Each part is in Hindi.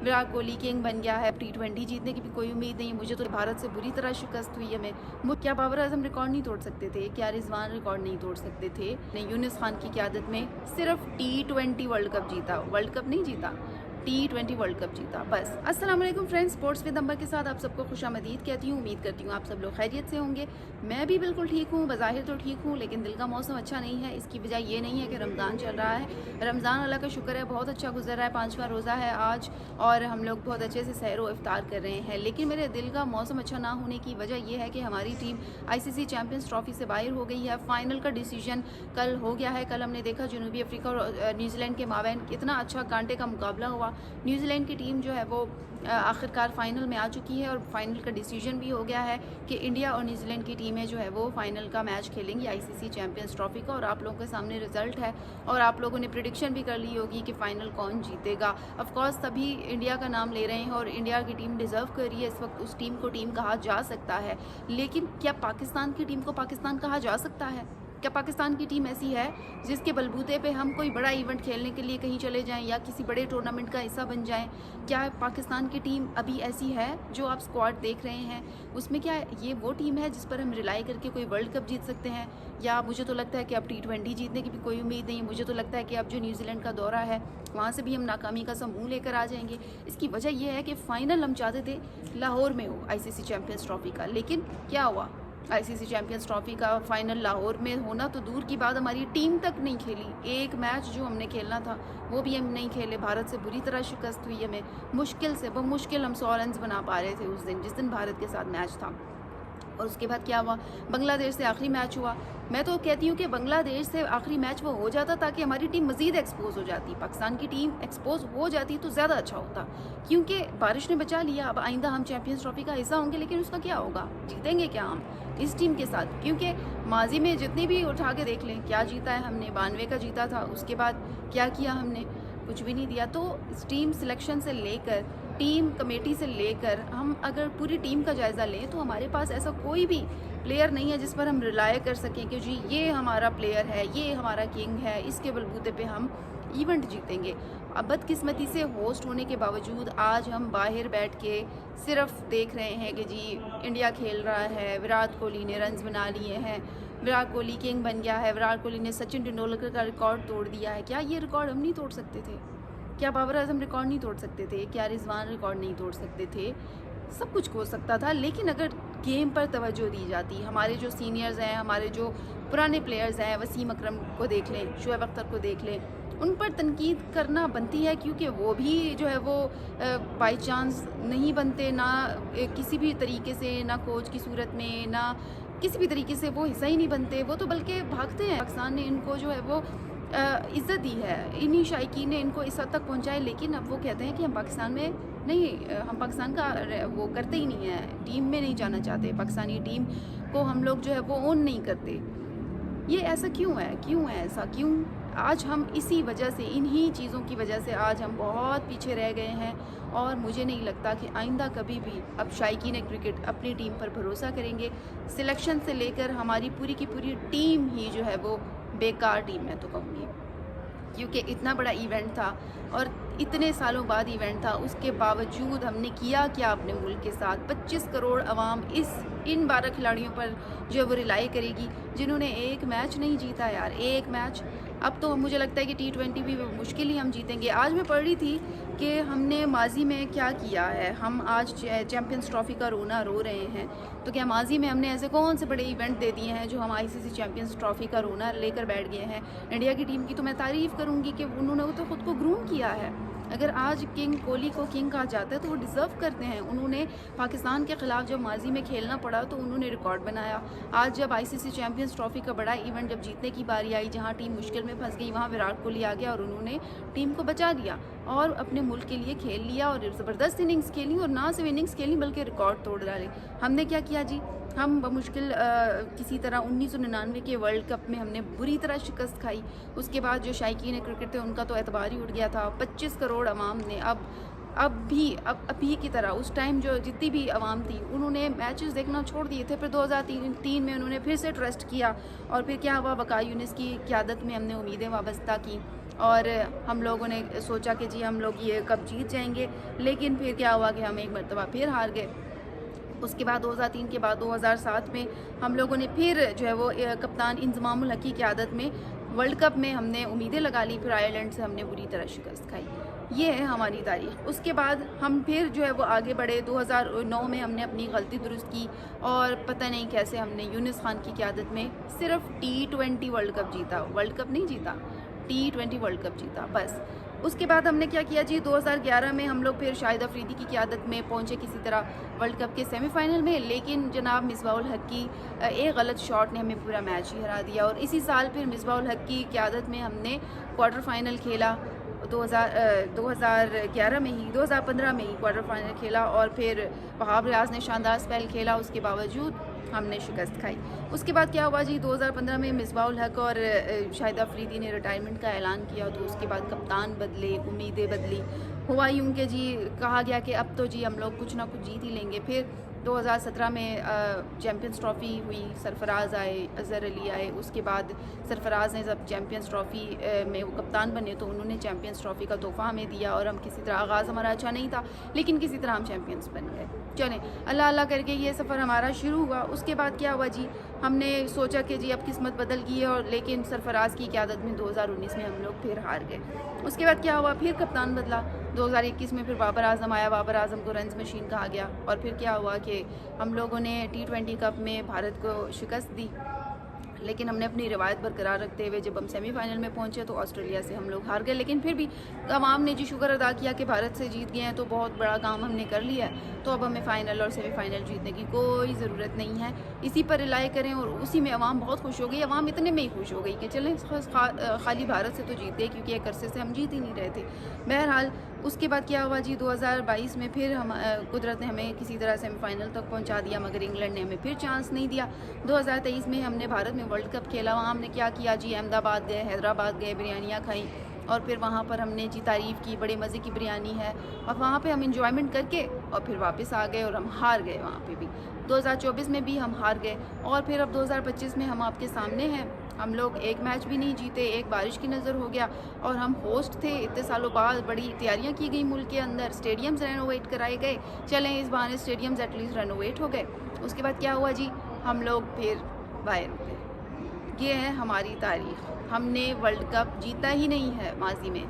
विराट कोहली किंग बन गया है, T20 जीतने की भी कोई उम्मीद नहीं। मुझे तो भारत से बुरी तरह शिकस्त हुई है। क्या बाबर आजम रिकॉर्ड नहीं तोड़ सकते थे? क्या रिजवान रिकॉर्ड नहीं तोड़ सकते थे? नहीं, यूनिस खान की क़यादत में सिर्फ T20 वर्ल्ड कप जीता, वर्ल्ड कप नहीं जीता, T20 वर्ल्ड कप जीता बस। अस्सलाम वालेकुम फ्रेंड्स, स्पोर्ट्स विद अंबर के साथ आप सबको खुशामदीद कहती हूँ। उम्मीद करती हूँ आप सब लोग खैरियत से होंगे। मैं भी बिल्कुल ठीक हूँ, बज़ाहिर तो ठीक हूँ, लेकिन दिल का मौसम अच्छा नहीं है। इसकी वजह ये नहीं है कि रमज़ान चल रहा है। रमज़ान अल्लाह का शुक्र है बहुत अच्छा गुजर रहा है, 5वां रोज़ा है आज और हम लोग बहुत अच्छे से सहर व इफ्तार कर रहे हैं। लेकिन मेरे दिल का मौसम अच्छा ना होने की वजह यह है कि हमारी टीम ICC चैम्पियंस ट्रॉफी से बाहर हो गई है। फ़ाइनल का डिसीजन कल हो गया है। कल हमने देखा जनूबी अफ्रीका और न्यूजीलैंड के माबैन कितना अच्छा कांटे का मुकाबला हुआ। न्यूजीलैंड की टीम जो है वो आखिरकार फ़ाइनल में आ चुकी है और फाइनल का डिसीजन भी हो गया है कि इंडिया और न्यूजीलैंड की टीमें जो है वो फाइनल का मैच खेलेंगी ICC चैम्पियंस ट्रॉफी का। और आप लोगों के सामने रिजल्ट है और आप लोगों ने प्रिडिक्शन भी कर ली होगी कि फ़ाइनल कौन जीतेगा। ऑफ कोर्स सभी इंडिया का नाम ले रहे हैं और इंडिया की टीम डिज़र्व कर रही है। इस वक्त उस टीम को टीम कहा जा सकता है, लेकिन क्या पाकिस्तान की टीम को पाकिस्तान कहा जा सकता है? क्या पाकिस्तान की टीम ऐसी है जिसके बलबूते पे हम कोई बड़ा इवेंट खेलने के लिए कहीं चले जाएं या किसी बड़े टूर्नामेंट का हिस्सा बन जाएं? क्या पाकिस्तान की टीम अभी ऐसी है? जो आप स्क्वाड देख रहे हैं उसमें क्या ये वो टीम है जिस पर हम रिलाई करके कोई वर्ल्ड कप जीत सकते हैं? या मुझे तो लगता है कि अब T20 जीतने की भी कोई उम्मीद नहीं है। मुझे तो लगता है कि अब जो न्यूजीलैंड का दौरा है वहाँ से भी हम नाकामी का समूह लेकर आ जाएंगे। इसकी वजह यह है कि फ़ाइनल हम चाहते थे लाहौर में हो ICC चैम्पियंस ट्रॉफ़ी का, लेकिन क्या हुआ? ICC चैम्पियंस ट्रॉफ़ी का फ़ाइनल लाहौर में होना तो दूर की बात, हमारी टीम तक नहीं खेली। एक मैच जो हमने खेलना था वो भी हम नहीं खेले। भारत से बुरी तरह शिकस्त हुई हमें। मुश्किल से मुश्किल हम 100 रन बना पा रहे थे उस दिन, जिस दिन भारत के साथ मैच था। और उसके बाद क्या हुआ? बांग्लादेश से आखिरी मैच हुआ। मैं तो कहती हूँ कि बांग्लादेश से आखिरी मैच वो हो जाता ताकि हमारी टीम मज़ीद एक्सपोज हो जाती, पाकिस्तान की टीम एक्सपोज हो जाती तो ज़्यादा अच्छा होता, क्योंकि बारिश ने बचा लिया। अब आइंदा हम चैम्पियंस ट्रॉफी का हिस्सा होंगे, लेकिन उसका क्या होगा? जीतेंगे क्या हम इस टीम के साथ? क्योंकि माजी में जितनी भी उठा के देख लें, क्या जीता है हमने? 92 का जीता था। उसके बाद क्या किया हमने? कुछ भी नहीं दिया। तो टीम सिलेक्शन से लेकर टीम कमेटी से लेकर हम अगर पूरी टीम का जायज़ा लें तो हमारे पास ऐसा कोई भी प्लेयर नहीं है जिस पर हम रिलाय कर सकें कि जी ये हमारा प्लेयर है, ये हमारा किंग है, इसके बलबूते पे हम इवेंट जीतेंगे। अब बदकिस्मती से होस्ट होने के बावजूद आज हम बाहर बैठ के सिर्फ देख रहे हैं कि जी इंडिया खेल रहा है, विराट कोहली ने रन्स बना लिए हैं, विराट कोहली किंग बन गया है, विराट कोहली ने सचिन तेंदुलकर का रिकॉर्ड तोड़ दिया है। क्या ये रिकॉर्ड हम नहीं तोड़ सकते थे? क्या बाबर आजम रिकॉर्ड नहीं तोड़ सकते थे? क्या रिजवान रिकॉर्ड नहीं तोड़ सकते थे? सब कुछ हो सकता था, लेकिन अगर गेम पर तवज्जो दी जाती, हमारे जो सीनियर्स हैं, हमारे जो पुराने प्लेयर्स हैं, वसीम अकरम को देख लें, शुएब अख्तर को देख लें, उन पर तनकीद करना बनती है, क्योंकि वो भी जो है वो बाई चांस नहीं बनते ना, किसी भी तरीके से, ना कोच की सूरत में, ना किसी भी तरीके से वो हिस्सा ही नहीं बनते। वो तो बल्कि भागते हैं। पाकिस्तान ने इनको जो है वो इज़्ज़त दी है, इन्हीं शायकीन ने इनको इस हद तक पहुंचाए, लेकिन अब वो कहते हैं कि हम पाकिस्तान में नहीं, हम पाकिस्तान का वो करते ही नहीं है, टीम में नहीं जाना चाहते, पाकिस्तानी टीम को हम लोग जो है वो ओन नहीं करते। ये ऐसा क्यों है? क्यों है ऐसा? क्यों आज हम इसी वजह से, इन्हीं चीज़ों की वजह से आज हम बहुत पीछे रह गए हैं। और मुझे नहीं लगता कि आइंदा कभी भी अब शायकीन क्रिकेट अपनी टीम पर भरोसा करेंगे। सिलेक्शन से लेकर हमारी पूरी की पूरी टीम ही जो है वो बेकार टीम है तो कहूँगी, क्योंकि इतना बड़ा इवेंट था और इतने सालों बाद इवेंट था, उसके बावजूद हमने किया क्या अपने मुल्क के साथ? 25 करोड़ अवाम इन 12 खिलाड़ियों पर जो वो रिलाई करेगी जिन्होंने एक मैच नहीं जीता यार, एक मैच। अब तो मुझे लगता है कि T20 भी मुश्किल ही हम जीतेंगे। आज मैं पढ़ रही थी कि हमने माजी में क्या किया है। हम आज चैम्पियंस ट्रॉफ़ी का रोना रो रहे हैं, तो क्या माजी में हमने ऐसे कौन से बड़े इवेंट दे दिए हैं जो हम ICC चैम्पियंस ट्रॉफ़ी का रोना लेकर बैठ गए हैं? इंडिया की टीम की तो मैं तारीफ़ करूँगी कि उन्होंने तो ख़ुद को ग्रूम किया है। अगर आज किंग कोहली को किंग कहा जाता है तो वो डिज़र्व करते हैं। उन्होंने पाकिस्तान के ख़िलाफ़ जब माजी में खेलना पड़ा तो उन्होंने रिकॉर्ड बनाया। आज जब ICC चैम्पियंस ट्रॉफ़ी का बड़ा इवेंट जब जीतने की बारी आई, जहां टीम मुश्किल में फंस गई, वहां विराट कोहली आ गया और उन्होंने टीम को बचा लिया और अपने मुल्क के लिए खेल लिया और ज़बरदस्त इनिंग्स खेली, और ना सिर्फ इनिंग्स खेली बल्कि रिकॉर्ड तोड़ डाले। हमने क्या किया जी? हम बमुश्किल किसी तरह 1999 के वर्ल्ड कप में हमने बुरी तरह शिकस्त खाई। उसके बाद जो शायकीन क्रिकेट थे उनका तो एतबार ही उठ गया था। 25 करोड़ अवाम ने अब अभी की तरह उस टाइम जो जितनी भी आवाम थी उन्होंने मैचेस देखना छोड़ दिए थे। फिर 2003 में उन्होंने फिर से ट्रस्ट किया और फिर क्या हुआ? वक़ार यूनिस की क़यादत में हमने उम्मीदें वाबस्ता की और हम लोगों ने सोचा कि जी हम लोग ये कप जीत जाएंगे, लेकिन फिर क्या हुआ कि हम एक मरतबा फिर हार गए। उसके बाद 2003 के बाद 2007 में हम लोगों ने फिर जो है वो कप्तान इंज़मामुल हक की क़यादत में वर्ल्ड कप में हमने उम्मीदें लगा ली, फिर आयरलैंड से हमने बुरी तरह शिकस्त खाई। ये है हमारी तारीख। उसके बाद हम फिर जो है वो आगे बढ़े। 2009 में हमने अपनी गलती दुरुस्त की और पता नहीं कैसे हमने यूनुस खान की क़यादत में सिर्फ T20 वर्ल्ड कप जीता, वर्ल्ड कप नहीं जीता, T20 वर्ल्ड कप जीता बस। उसके बाद हमने क्या किया जी, 2011 में हम लोग फिर शाहिद अफरीदी की क़यादत में पहुँचे किसी तरह वर्ल्ड कप के सेमीफाइनल में, लेकिन जनाब मिसबाहुल हक की एक गलत शॉट ने हमें पूरा मैच ही हरा दिया। और इसी साल फिर मिसबाहुल हक की क़यादत में हमने क्वार्टर फाइनल खेला 2015 में ही क्वार्टर फाइनल खेला और फिर वहाब रियाज ने शानदार स्पेल खेला, उसके बावजूद हमने शिकस्त खाई। उसके बाद क्या हुआ जी, 2015 में मिसबाहुल हक और शाहिद अफरीदी ने रिटायरमेंट का ऐलान किया, तो उसके बाद कप्तान बदले, उम्मीदें बदली। हुआ यूँ कि जी कहा गया कि अब तो जी हम लोग कुछ ना कुछ जीत ही लेंगे। फिर 2017 में चैम्पियंस ट्रॉफ़ी हुई, सरफराज आए, अज़हर अली आए। उसके बाद सरफराज ने जब चैम्पियंस ट्रॉफ़ी में वो कप्तान बने तो उन्होंने चैम्पियंस ट्रॉफ़ी का तोहफ़ा हमें दिया और हम किसी तरह, आगाज़ हमारा अच्छा नहीं था लेकिन किसी तरह हम चैम्पियंस बन गए। चलें, अल्लाह अल्लाह करके ये सफ़र हमारा शुरू हुआ। उसके बाद क्या हुआ जी, हमने सोचा कि जी अब किस्मत बदल गई है, और लेकिन सरफराज की क़यादत में 2019 में हम लोग फिर हार गए। उसके बाद क्या हुआ, फिर कप्तान बदला। 2021 में फिर बाबर आज़म आया, बाबर आज़म को रन्स मशीन कहा गया। और फिर क्या हुआ कि हम लोगों ने T20 कप में भारत को शिकस्त दी, लेकिन हमने अपनी रिवायत बरकरार रखते हुए जब हम सेमीफाइनल में पहुंचे तो ऑस्ट्रेलिया से हम लोग हार गए। लेकिन फिर भी अवाम ने जी शुक्र अदा किया कि भारत से जीत गए हैं, तो बहुत बड़ा काम हमने कर लिया है। तो अब हमें फ़ाइनल और सेमीफाइनल जीतने की कोई ज़रूरत नहीं है, इसी पर रिलाई करें और उसी में अवाम बहुत खुश हो गई। अवाम इतने में ही खुश हो गई कि चलें खाली भारत से तो जीत गए, क्योंकि एक अरसे से हम जीत ही नहीं रहे थे। बहरहाल उसके बाद क्या हुआ जी, 2022 में फिर हम कुदरत ने हमें किसी तरह सेमीफाइनल तक पहुंचा दिया, मगर इंग्लैंड ने हमें फिर चांस नहीं दिया। 2023 में हमने भारत में वर्ल्ड कप खेला। वहाँ हमने क्या किया जी, अहमदाबाद गए, हैदराबाद गए, बिरयानियाँ खाई और फिर वहाँ पर हमने जी तारीफ़ की, बड़े मज़े की बिरयानी है, और वहाँ पे हम इंजॉयमेंट करके और फिर वापस आ गए और हम हार गए वहाँ पे भी। 2024 में भी हम हार गए और फिर अब 2025 में हम आपके सामने हैं। हम लोग एक मैच भी नहीं जीते, एक बारिश की नज़र हो गया, और हम होस्ट थे। इतने सालों बाद बड़ी तैयारियां की गई मुल्क के अंदर, स्टेडियम्स रेनोवेट कराए गए। चलें इस बहाने स्टेडियम्स एटलीस्ट रेनोवेट हो गए। उसके बाद क्या हुआ जी, हम लोग फिर बाहर हो गए। ये है हमारी तारीख़। हमने वर्ल्ड कप जीता ही नहीं है माजी में।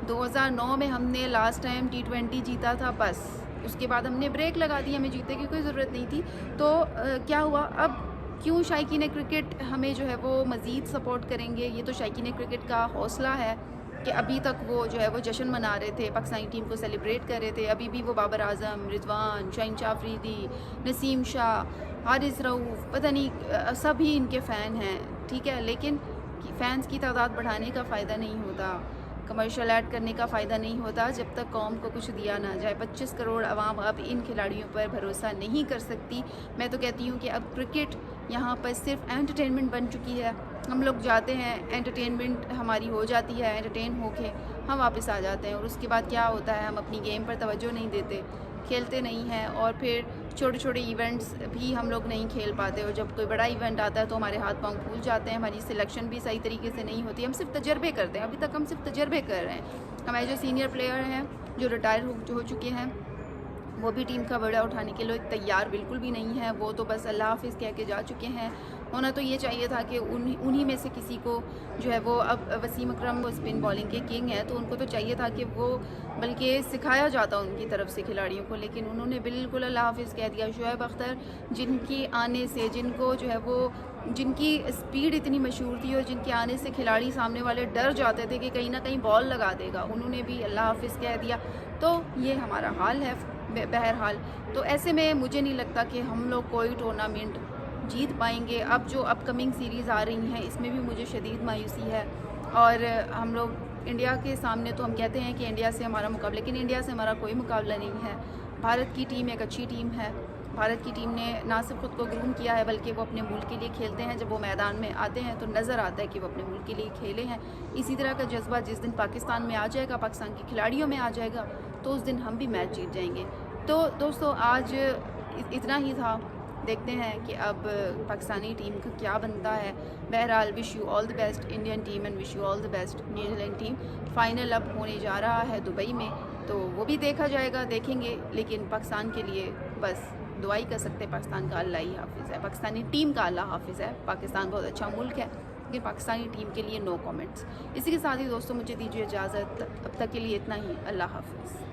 2009 में हमने लास्ट टाइम T20 जीता था बस, उसके बाद हमने ब्रेक लगा दी, हमें जीतने की कोई ज़रूरत नहीं थी। तो क्या हुआ, अब क्यों शायकीन क्रिकेट हमें जो है वो मज़ीद सपोर्ट करेंगे? ये तो शायकीन क्रिकेट का हौसला है कि अभी तक वो जो है वो जश्न मना रहे थे, पाकिस्तानी टीम को सेलिब्रेट कर रहे थे। अभी भी वो बाबर आज़म, रिजवान, शाहीन शाह अफरीदी, नसीम शाह, हारिस रऊफ़, पता नहीं सभी इनके फ़ैन हैं, ठीक है। लेकिन फ़ैन्स की तादाद बढ़ाने का फ़ायदा नहीं होता, कमर्शियल ऐड करने का फ़ायदा नहीं होता जब तक कौम को कुछ दिया ना जाए। 25 करोड़ आवाम अब इन खिलाड़ियों पर भरोसा नहीं कर सकती। मैं तो कहती हूँ कि अब क्रिकेट यहाँ पर सिर्फ एंटरटेनमेंट बन चुकी है। हम लोग जाते हैं, एंटरटेनमेंट हमारी हो जाती है, एंटरटेन होके हम वापस आ जाते हैं, और उसके बाद क्या होता है, हम अपनी गेम पर तवज्जो नहीं देते, खेलते नहीं हैं, और फिर छोटे छोटे इवेंट्स भी हम लोग नहीं खेल पाते। और जब कोई बड़ा इवेंट आता है तो हमारे हाथ पांव फूल जाते हैं, हमारी सिलेक्शन भी सही तरीके से नहीं होती। हम सिर्फ तजर्बे करते हैं, अभी तक हम सिर्फ तजर्बे कर रहे हैं। हमारे जो सीनियर प्लेयर हैं, जो रिटायर हो चुके हैं, वो भी टीम का बड़ा उठाने के लिए तैयार बिल्कुल भी नहीं है। वो तो बस अल्लाह हाफिज़ कह के जा चुके हैं। होना तो ये चाहिए था कि उन्हीं में से किसी को जो है वो, अब वसीम अकरम वो स्पिन बॉलिंग के किंग हैं, तो उनको तो चाहिए था कि वो, बल्कि सिखाया जाता उनकी तरफ से खिलाड़ियों को, लेकिन उन्होंने बिल्कुल अल्लाह हाफिज़ कह दिया। शुएब अख्तर, जिनके आने से, जिनको जो है वो, जिनकी स्पीड इतनी मशहूर थी और जिनके आने से खिलाड़ी सामने वाले डर जाते थे कि कहीं ना कहीं बॉल लगा देगा, उन्होंने भी अल्लाह हाफिज़ कह दिया। तो ये हमारा हाल है बहरहाल। तो ऐसे में मुझे नहीं लगता कि हम लोग कोई टूर्नामेंट जीत पाएंगे। अब जो अपकमिंग सीरीज़ आ रही हैं इसमें भी मुझे शदीद मायूसी है, और हम लोग इंडिया के सामने, तो हम कहते हैं कि इंडिया से हमारा मुकाबला, लेकिन इंडिया से हमारा कोई मुकाबला नहीं है। भारत की टीम एक अच्छी टीम है। भारत की टीम ने ना सिर्फ ख़ुद को ग्रूम किया है, बल्कि वो अपने मुल्क के लिए खेलते हैं। जब वो मैदान में आते हैं तो नज़र आता है कि वो अपने मुल्क के लिए खेले हैं। इसी तरह का जज्बा जिस दिन पाकिस्तान में आ जाएगा, पाकिस्तान के खिलाड़ियों में आ जाएगा, तो उस दिन हम भी मैच जीत जाएंगे। तो दोस्तों आज इतना ही था। देखते हैं कि अब पाकिस्तानी टीम का क्या बनता है। बहरहाल wish you all the best Indian team and wish you all the best New Zealand team. Final अब होने जा रहा है दुबई में, तो वो भी देखा जाएगा, देखेंगे। लेकिन पाकिस्तान के लिए बस दुआ ही कर सकते हैं, पाकिस्तान का अल्लाह ही हाफिज़ है, पाकिस्तानी टीम का अल्लाह हाफिज़ है। पाकिस्तान बहुत अच्छा मुल्क है, लेकिन पाकिस्तानी टीम के लिए नो कमेंट्स। इसी के साथ ही दोस्तों मुझे दीजिए इजाज़त, अब तक के लिए इतना ही। अल्लाह हाफिज़।